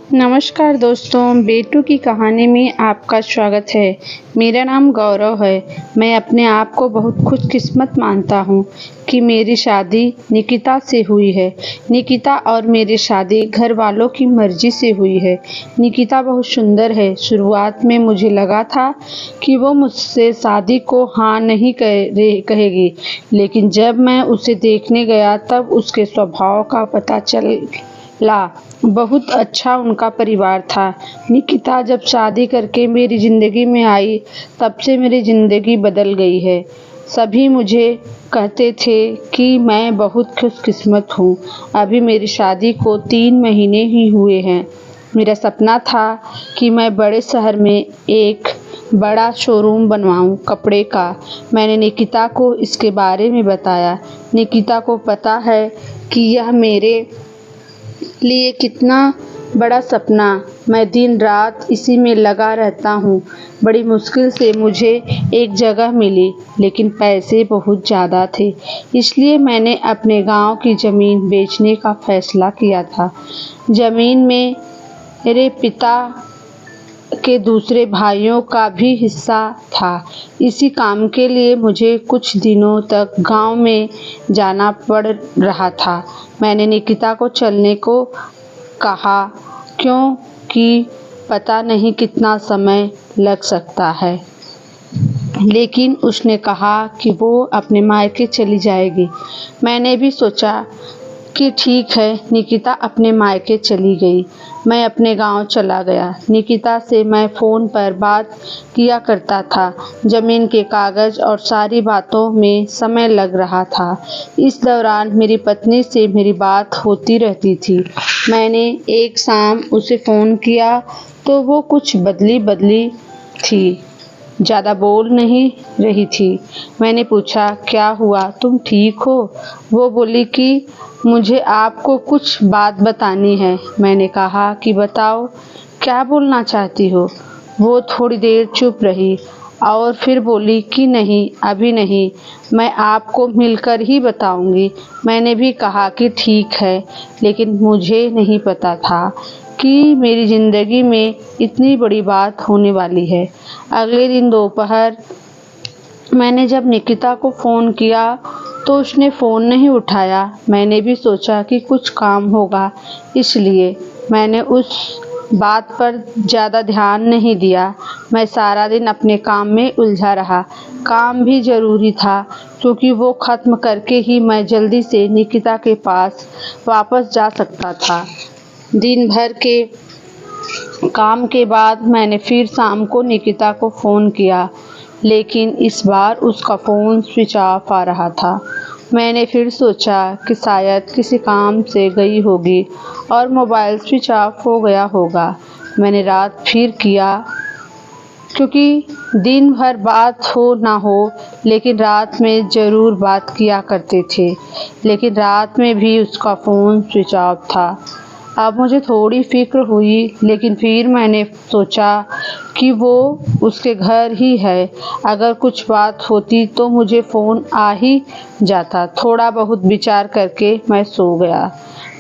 नमस्कार दोस्तों, बेटू की कहानी में आपका स्वागत है। मेरा नाम गौरव है। मैं अपने आप को बहुत खुशकिस्मत मानता हूँ कि मेरी शादी निकिता से हुई है। निकिता और मेरी शादी घर वालों की मर्जी से हुई है। निकिता बहुत सुंदर है। शुरुआत में मुझे लगा था कि वो मुझसे शादी को हाँ नहीं कहेगी, लेकिन जब मैं उसे देखने गया तब उसके स्वभाव का पता चला। बहुत अच्छा उनका परिवार था। निकिता जब शादी करके मेरी ज़िंदगी में आई तब से मेरी ज़िंदगी बदल गई है। सभी मुझे कहते थे कि मैं बहुत खुशकिस्मत हूँ। अभी मेरी शादी को 3 महीने ही हुए हैं। मेरा सपना था कि मैं बड़े शहर में एक बड़ा शोरूम बनवाऊं कपड़े का। मैंने निकिता को इसके बारे में बताया। निकिता को पता है कि यह मेरे लिए कितना बड़ा सपना। मैं दिन रात इसी में लगा रहता हूँ। बड़ी मुश्किल से मुझे एक जगह मिली, लेकिन पैसे बहुत ज़्यादा थे, इसलिए मैंने अपने गांव की ज़मीन बेचने का फैसला किया था। ज़मीन में मेरे पिता के दूसरे भाइयों का भी हिस्सा था। इसी काम के लिए मुझे कुछ दिनों तक गांव में जाना पड़ रहा था। मैंने निकिता को चलने को कहा, क्योंकि पता नहीं कितना समय लग सकता है, लेकिन उसने कहा कि वो अपने मायके चली जाएगी। मैंने भी सोचा कि ठीक है। निकिता अपने मायके चली गई। मैं अपने गांव चला गया। निकिता से मैं फ़ोन पर बात किया करता था। ज़मीन के कागज़ और सारी बातों में समय लग रहा था। इस दौरान मेरी पत्नी से मेरी बात होती रहती थी। मैंने एक शाम उसे फ़ोन किया तो वो कुछ बदली थी, ज़्यादा बोल नहीं रही थी। मैंने पूछा, क्या हुआ, तुम ठीक हो? वो बोली कि मुझे आपको कुछ बात बतानी है। मैंने कहा कि बताओ, क्या बोलना चाहती हो? वो थोड़ी देर चुप रही और फिर बोली कि नहीं, अभी नहीं, मैं आपको मिलकर ही बताऊंगी। मैंने भी कहा कि ठीक है, लेकिन मुझे नहीं पता था कि मेरी ज़िंदगी में इतनी बड़ी बात होने वाली है। अगले दिन दोपहर मैंने जब निकिता को फ़ोन किया तो उसने फ़ोन नहीं उठाया। मैंने भी सोचा कि कुछ काम होगा, इसलिए मैंने उस बात पर ज़्यादा ध्यान नहीं दिया। मैं सारा दिन अपने काम में उलझा रहा। काम भी ज़रूरी था, क्योंकि वो ख़त्म करके ही मैं जल्दी से निकिता के पास वापस जा सकता था। दिन भर के काम के बाद मैंने फिर शाम को निकिता को फ़ोन किया, लेकिन इस बार उसका फ़ोन स्विच ऑफ आ रहा था। मैंने फिर सोचा कि शायद किसी काम से गई होगी और मोबाइल स्विच ऑफ हो गया होगा। मैंने रात फिर किया, क्योंकि दिन भर बात हो ना हो, लेकिन रात में ज़रूर बात किया करते थे। लेकिन रात में भी उसका फ़ोन स्विच ऑफ था। अब मुझे थोड़ी फ़िक्र हुई, लेकिन फिर मैंने सोचा कि वो उसके घर ही है। अगर कुछ बात होती तो मुझे फ़ोन आ ही जाता। थोड़ा बहुत विचार करके मैं सो गया।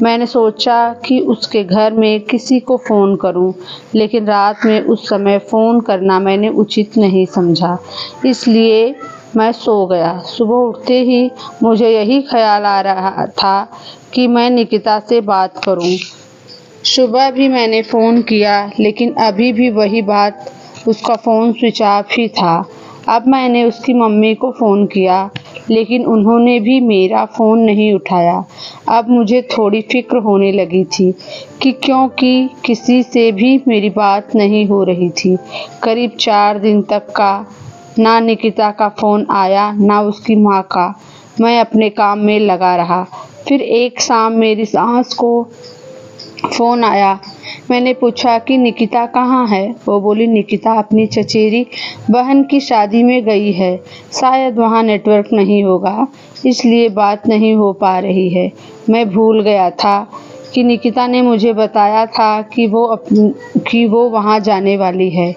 मैंने सोचा कि उसके घर में किसी को फ़ोन करूं, लेकिन रात में उस समय फ़ोन करना मैंने उचित नहीं समझा, इसलिए मैं सो गया। सुबह उठते ही मुझे यही ख्याल आ रहा था कि मैं निकिता से बात करूं। सुबह भी मैंने फ़ोन किया, लेकिन अभी भी वही बात, उसका फ़ोन स्विच ऑफ ही था। अब मैंने उसकी मम्मी को फ़ोन किया, लेकिन उन्होंने भी मेरा फ़ोन नहीं उठाया। अब मुझे थोड़ी फ़िक्र होने लगी थी क्योंकि किसी से भी मेरी बात नहीं हो रही थी। करीब 4 दिन तक का ना निकिता का फ़ोन आया, ना उसकी माँ का। मैं अपने काम में लगा रहा। फिर एक शाम मेरी सास को फ़ोन आया। मैंने पूछा कि निकिता कहाँ है? वो बोली, निकिता अपनी चचेरी बहन की शादी में गई है। शायद वहाँ नेटवर्क नहीं होगा, इसलिए बात नहीं हो पा रही है। मैं भूल गया था कि निकिता ने मुझे बताया था कि वो वहाँ जाने वाली है।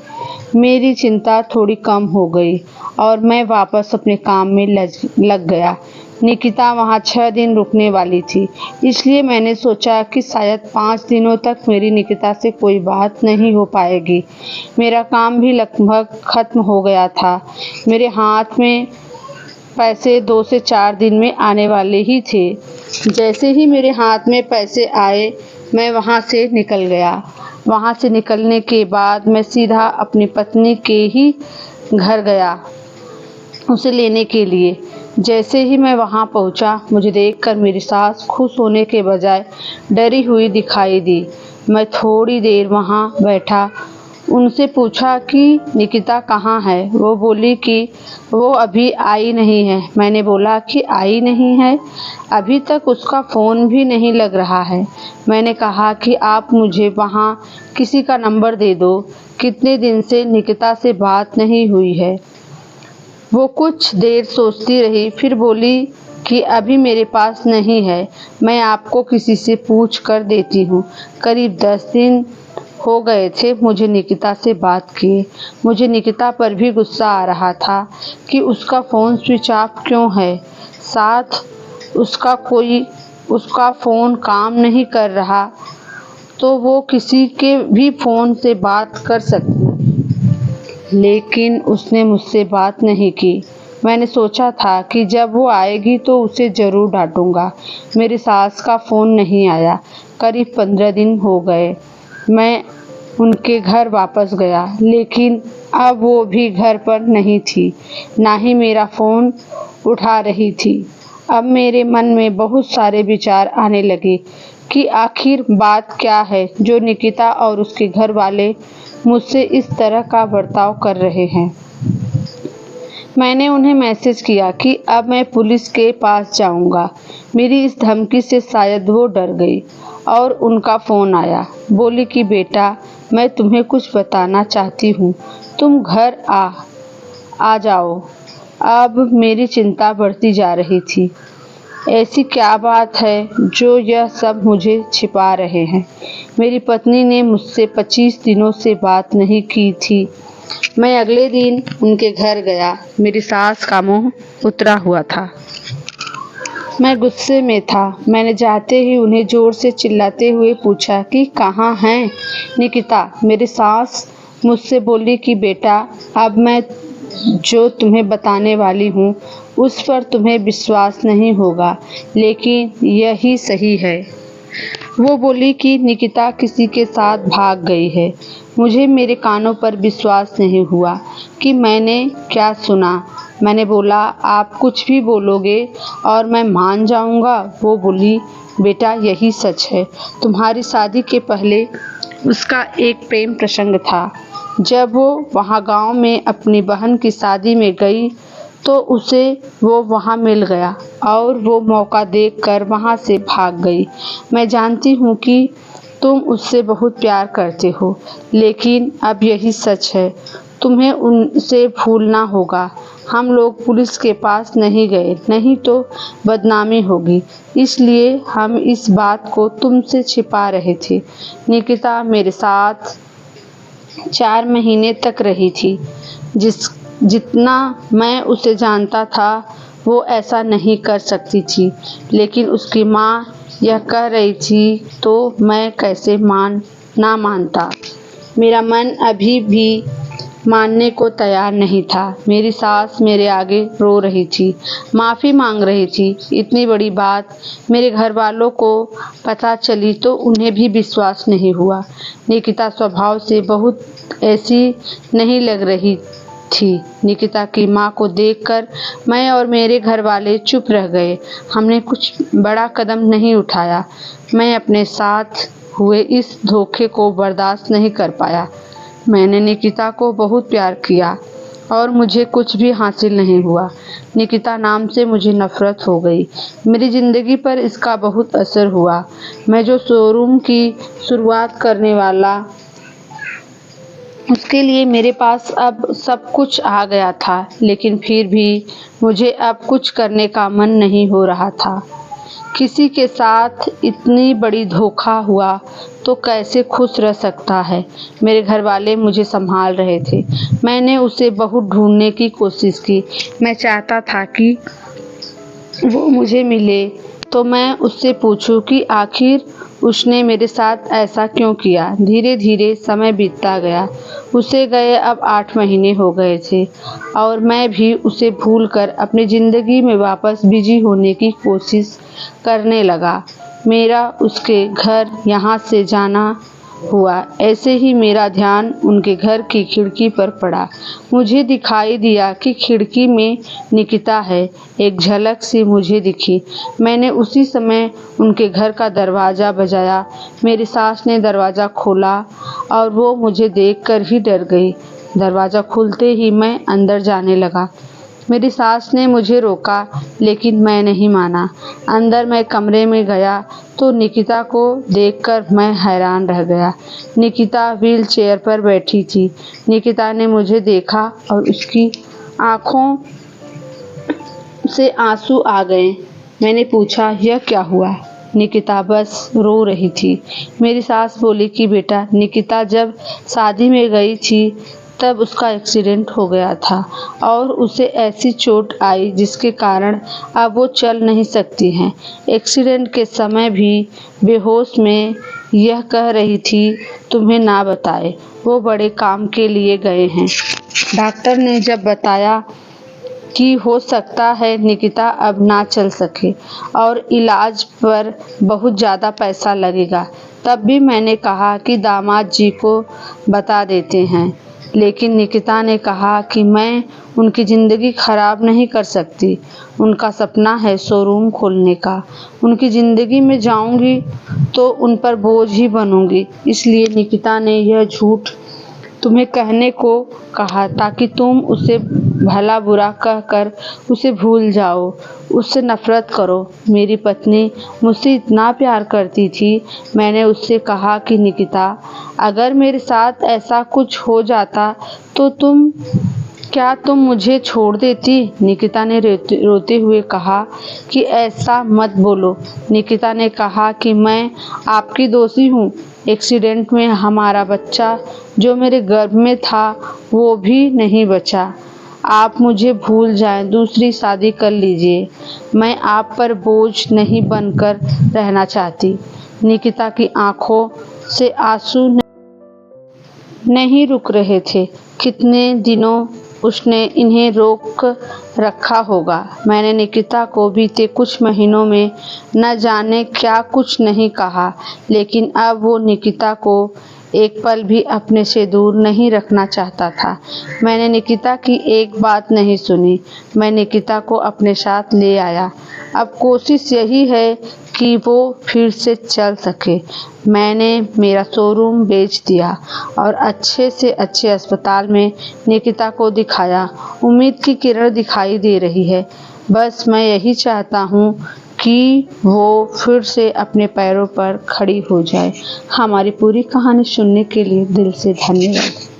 मेरी चिंता थोड़ी कम हो गई और मैं वापस अपने काम में लग गया। निकिता वहाँ 6 दिन रुकने वाली थी, इसलिए मैंने सोचा कि शायद 5 दिनों तक मेरी निकिता से कोई बात नहीं हो पाएगी। मेरा काम भी लगभग खत्म हो गया था। मेरे हाथ में पैसे 2 से 4 दिन में आने वाले ही थे। जैसे ही मेरे हाथ में पैसे आए, मैं वहाँ से निकल गया। वहाँ से निकलने के बाद मैं सीधा अपनी पत्नी के ही घर गया उसे लेने के लिए। जैसे ही मैं वहाँ पहुँचा, मुझे देखकर मेरी सास खुश होने के बजाय डरी हुई दिखाई दी। मैं थोड़ी देर वहाँ बैठा, उनसे पूछा कि निकिता कहाँ है। वो बोली कि वो अभी आई नहीं है। मैंने बोला कि आई नहीं है, अभी तक उसका फ़ोन भी नहीं लग रहा है। मैंने कहा कि आप मुझे वहाँ किसी का नंबर दे दो, कितने दिन से निकिता से बात नहीं हुई है। वो कुछ देर सोचती रही, फिर बोली कि अभी मेरे पास नहीं है, मैं आपको किसी से पूछ कर देती हूँ। करीब 10 दिन हो गए थे मुझे निकिता से बात किए। मुझे निकिता पर भी गुस्सा आ रहा था कि उसका फ़ोन स्विच ऑफ क्यों है, साथ उसका फ़ोन काम नहीं कर रहा तो वो किसी के भी फ़ोन से बात कर सकती, लेकिन उसने मुझसे बात नहीं की। मैंने सोचा था कि जब वो आएगी तो उसे ज़रूर डांटूंगा। मेरी सास का फ़ोन नहीं आया। करीब 15 दिन हो गए। मैं उनके घर वापस गया, लेकिन अब वो भी घर पर नहीं थी, ना ही मेरा फ़ोन उठा रही थी। अब मेरे मन में बहुत सारे विचार आने लगे कि आखिर बात क्या है जो निकिता और उसके घर वाले मुझसे इस तरह का बर्ताव कर रहे हैं। मैंने उन्हें मैसेज किया कि अब मैं पुलिस के पास जाऊंगा। मेरी इस धमकी से शायद वो डर गई और उनका फ़ोन आया। बोली कि बेटा, मैं तुम्हें कुछ बताना चाहती हूँ, तुम घर आ जाओ। अब मेरी चिंता बढ़ती जा रही थी। ऐसी क्या बात है जो यह सब मुझे छिपा रहे हैं। मेरी पत्नी ने मुझसे 25 दिनों से बात नहीं की थी। मैं अगले दिन उनके घर गया। मेरी सास का मुंह उतरा हुआ था। मैं गुस्से में था। मैंने जाते ही उन्हें ज़ोर से चिल्लाते हुए पूछा कि कहाँ हैं निकिता। मेरी सास मुझसे बोली कि बेटा, अब मैं जो तुम्हें बताने वाली हूँ उस पर तुम्हें विश्वास नहीं होगा, लेकिन यही सही है। वो बोली कि निकिता किसी के साथ भाग गई है। मुझे मेरे कानों पर विश्वास नहीं हुआ कि मैंने क्या सुना। मैंने बोला, आप कुछ भी बोलोगे और मैं मान जाऊंगा। वो बोली, बेटा यही सच है। तुम्हारी शादी के पहले उसका एक प्रेम प्रसंग था। जब वो वहाँ गांव में अपनी बहन की शादी में गई तो उसे वो वहाँ मिल गया और वो मौका देखकर वहाँ से भाग गई। मैं जानती हूँ कि तुम उससे बहुत प्यार करते हो, लेकिन अब यही सच है। तुम्हें उनसे भूलना होगा। हम लोग पुलिस के पास नहीं गए, नहीं तो बदनामी होगी, इसलिए हम इस बात को तुमसे छिपा रहे थे। निकिता मेरे साथ 4 महीने तक रही थी। जितना मैं उसे जानता था वो ऐसा नहीं कर सकती थी, लेकिन उसकी माँ यह कह रही थी तो मैं कैसे ना मानता। मेरा मन अभी भी मानने को तैयार नहीं था। मेरी सास मेरे आगे रो रही थी, माफ़ी मांग रही थी। इतनी बड़ी बात मेरे घर वालों को पता चली तो उन्हें भी विश्वास नहीं हुआ। निकिता स्वभाव से बहुत ऐसी नहीं लग रही थी। निकिता की माँ को देखकर मैं और मेरे घर वाले चुप रह गए। हमने कुछ बड़ा कदम नहीं उठाया। मैं अपने साथ हुए इस धोखे को बर्दाश्त नहीं कर पाया। मैंने निकिता को बहुत प्यार किया और मुझे कुछ भी हासिल नहीं हुआ। निकिता नाम से मुझे नफरत हो गई। मेरी ज़िंदगी पर इसका बहुत असर हुआ। मैं जो शोरूम की शुरुआत करने वाला, उसके लिए मेरे पास अब सब कुछ आ गया था, लेकिन फिर भी मुझे अब कुछ करने का मन नहीं हो रहा था। किसी के साथ इतनी बड़ी धोखा हुआ तो कैसे खुश रह सकता है। मेरे घर वाले मुझे संभाल रहे थे। मैंने उसे बहुत ढूंढने की कोशिश की। मैं चाहता था कि वो मुझे मिले तो मैं उससे पूछूं कि आखिर उसने मेरे साथ ऐसा क्यों किया। धीरे धीरे समय बीतता गया। उसे गए अब 8 महीने हो गए थे और मैं भी उसे भूलकर अपनी ज़िंदगी में वापस बिजी होने की कोशिश करने लगा। मेरा उसके घर यहाँ से जाना हुआ। ऐसे ही मेरा ध्यान उनके घर की खिड़की पर पड़ा। मुझे दिखाई दिया कि खिड़की में निकिता है। एक झलक सी मुझे दिखी। मैंने उसी समय उनके घर का दरवाज़ा बजाया। मेरी सास ने दरवाज़ा खोला और वो मुझे देखकर ही डर गई। दरवाज़ा खुलते ही मैं अंदर जाने लगा। मेरी सास ने मुझे रोका लेकिन मैं नहीं माना। अंदर मैं कमरे में गया तो निकिता को देखकर मैं हैरान रह गया। निकिता व्हील चेयर पर बैठी थी। निकिता ने मुझे देखा और उसकी आंखों से आंसू आ गए। मैंने पूछा, यह क्या हुआ? निकिता बस रो रही थी। मेरी सास बोली कि बेटा, निकिता जब शादी में गई थी तब उसका एक्सीडेंट हो गया था और उसे ऐसी चोट आई जिसके कारण अब वो चल नहीं सकती हैं। एक्सीडेंट के समय भी बेहोश में यह कह रही थी तुम्हें ना बताए, वो बड़े काम के लिए गए हैं। डॉक्टर ने जब बताया कि हो सकता है निकिता अब ना चल सके और इलाज पर बहुत ज़्यादा पैसा लगेगा, तब भी मैंने कहा कि दामाद जी को बता देते हैं। लेकिन निकिता ने कहा कि मैं उनकी ज़िंदगी ख़राब नहीं कर सकती। उनका सपना है शोरूम खोलने का। उनकी ज़िंदगी में जाऊंगी तो उन पर बोझ ही बनूंगी। इसलिए निकिता ने यह झूठ तुम्हें कहने को कहा ताकि तुम उसे भला बुरा कहकर उसे भूल जाओ, उससे नफरत करो। मेरी पत्नी मुझसे इतना प्यार करती थी। मैंने उससे कहा कि निकिता, अगर मेरे साथ ऐसा कुछ हो जाता तो तुम मुझे छोड़ देती? निकिता ने रोते हुए कहा कि ऐसा मत बोलो। निकिता ने कहा कि मैं आपकी दोषी हूँ। एक्सीडेंट में हमारा बच्चा जो मेरे गर्भ में था वो भी नहीं बचा। आप मुझे भूल जाएं, दूसरी शादी कर लीजिए। मैं आप पर बोझ नहीं बनकर रहना चाहती। निकिता की आंखों से आंसू नहीं रुक रहे थे। कितने दिनों उसने इन्हें रोक रखा होगा। मैंने निकिता को बीते कुछ महीनों में न जाने क्या कुछ नहीं कहा, लेकिन अब वो निकिता को एक पल भी अपने से दूर नहीं रखना चाहता था। मैंने निकिता की एक बात नहीं सुनी। मैं निकिता को अपने साथ ले आया। अब कोशिश यही है कि वो फिर से चल सके। मैंने मेरा शोरूम बेच दिया और अच्छे से अच्छे अस्पताल में निकिता को दिखाया। उम्मीद की किरण दिखाई दे रही है। बस मैं यही चाहता हूँ कि वो फिर से अपने पैरों पर खड़ी हो जाए। हमारी पूरी कहानी सुनने के लिए दिल से धन्यवाद।